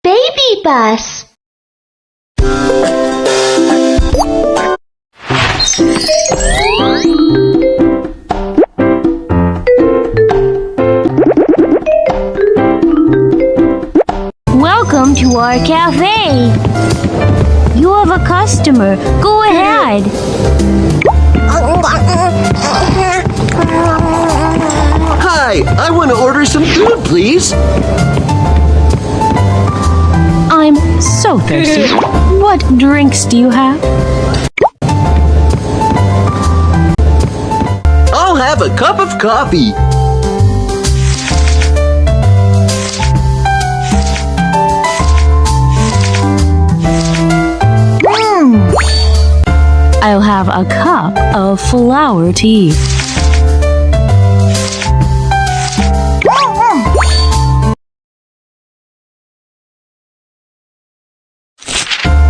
BabyBus. Welcome to our cafe. You have a customer. Go ahead. Hi, I want to order some food, please. I'm so thirsty. What drinks do you have? I'll have a cup of coffee. I'll have a cup of flower tea.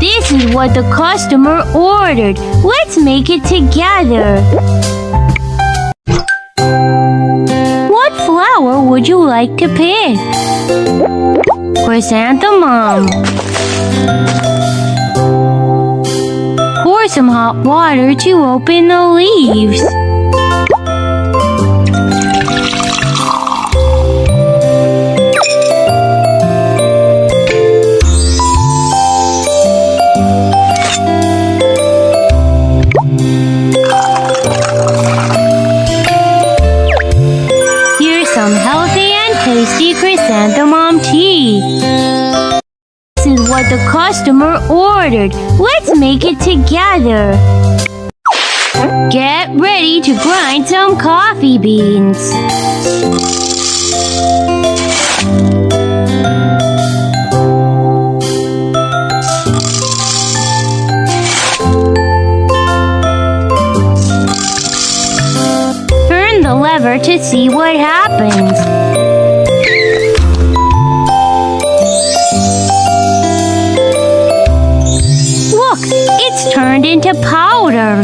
This is what the customer ordered. Let's make it together. What flower would you like to pick? Chrysanthemum. Pour some hot water to open the leaves. Here's some healthy and tasty chrysanthemum tea. This is what the customer ordered. Let's make it together. Get ready to grind some coffee beans. Turn the lever to see what happens. Look, it's turned into powder.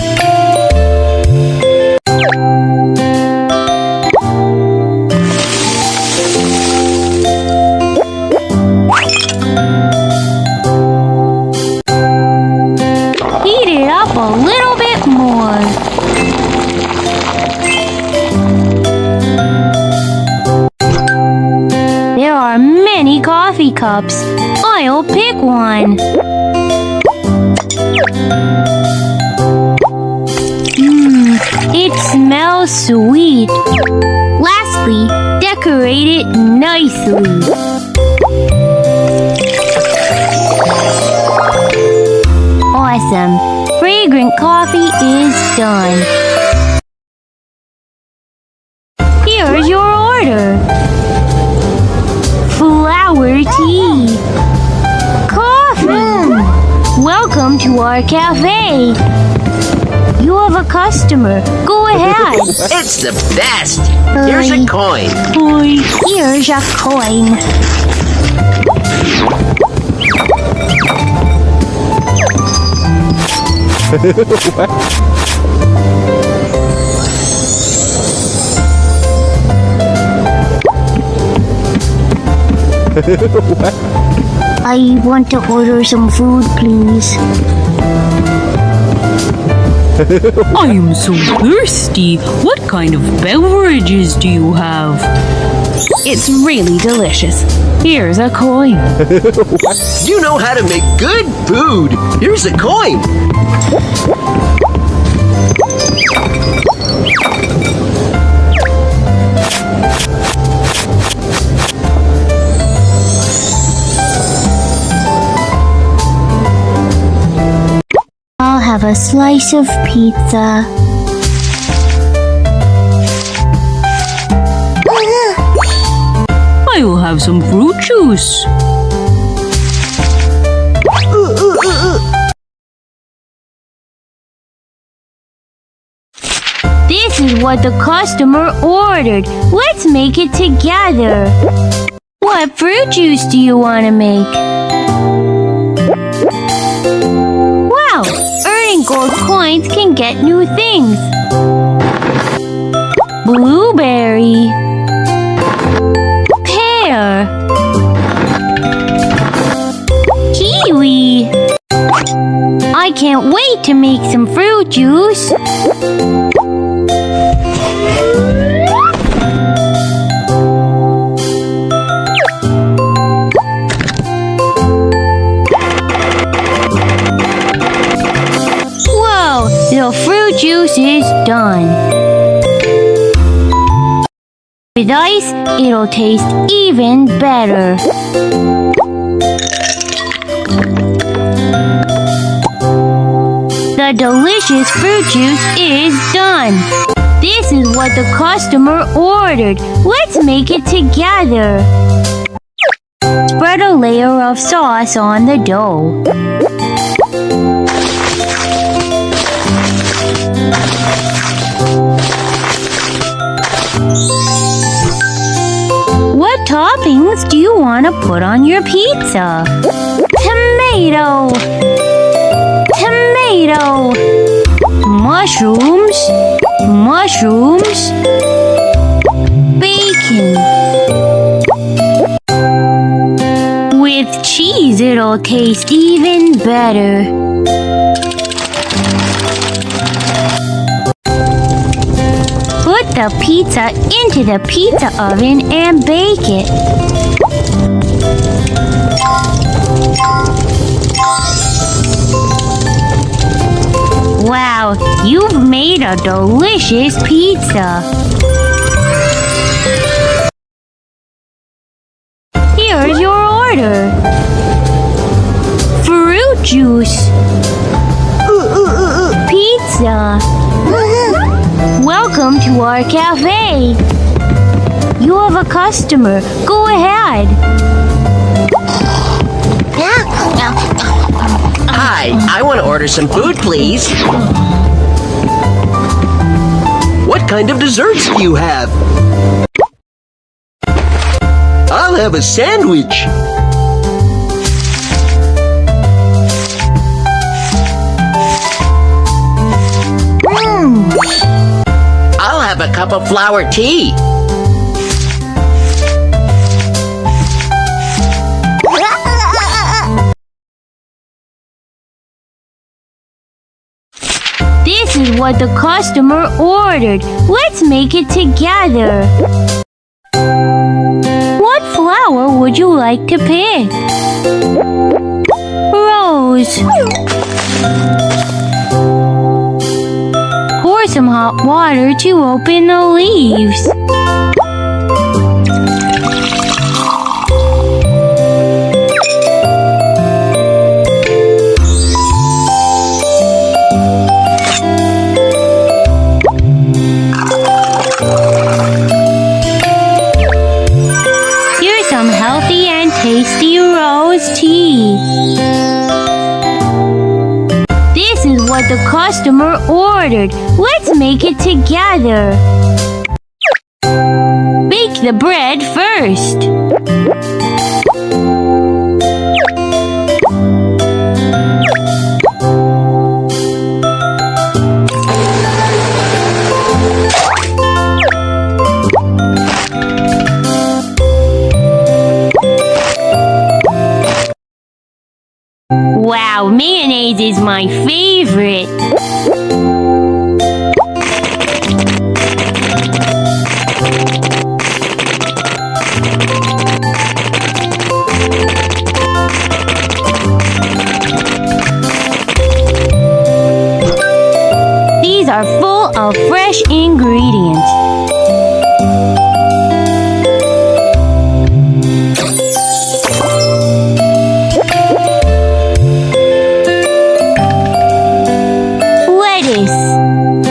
Heat it up a little bit more. There are many coffee cups. I'll pick one. It smells sweet. Lastly, decorate it nicely. Awesome. Fragrant coffee is done. Here's your order. Flower tea. Coffee. Welcome to our cafe. You have a customer. Go ahead. It's the best. Here's a coin. Here's a coin. I want to order some food, please. I am so thirsty. What kind of beverages do you have? It's really delicious. Here's a coin. You know how to make good food. Here's a coin. I'll have a slice of pizza. I will have some fruit juice. This is what the customer ordered. Let's make it together. What fruit juice do you want to make? Wow! Earning gold coins can get new things. Blueberry. can't wait to make some fruit juice. Whoa, the fruit juice is done. With ice, it'll taste even better. The delicious fruit juice is done. This is what the customer ordered. Let's make it together. Spread a layer of sauce on the dough. What toppings do you want to put on your pizza? Tomato, tomato, mushrooms, mushrooms, bacon. With cheese, it'll taste even better. Put the pizza into the pizza oven and bake it. Wow, you've made a delicious pizza. Here's your order. Fruit juice. Pizza. Welcome to our cafe. You have a customer. Go ahead. Hi, I want to order some food, please. What kind of desserts do you have? I'll have a sandwich. I'll have a cup of flower tea. This is what the customer ordered. Let's make it together. What flower would you like to pick? Rose. Pour some hot water to open the leaves. Here's some healthy and tasty rose tea. This is what the customer ordered. Let's make it together. Bake the bread first. Wow, mayonnaise is my favorite. These are full of fresh ingredients.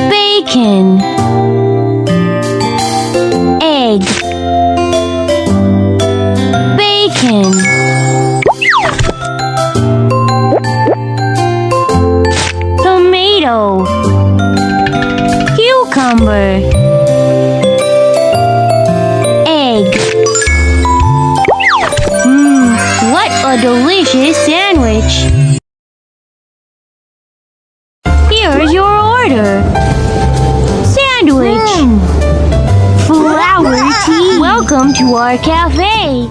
Bacon, egg, bacon, tomato, cucumber, egg. What a delicious sandwich! Here's your order. Sandwich. Flower tea. Welcome to our cafe.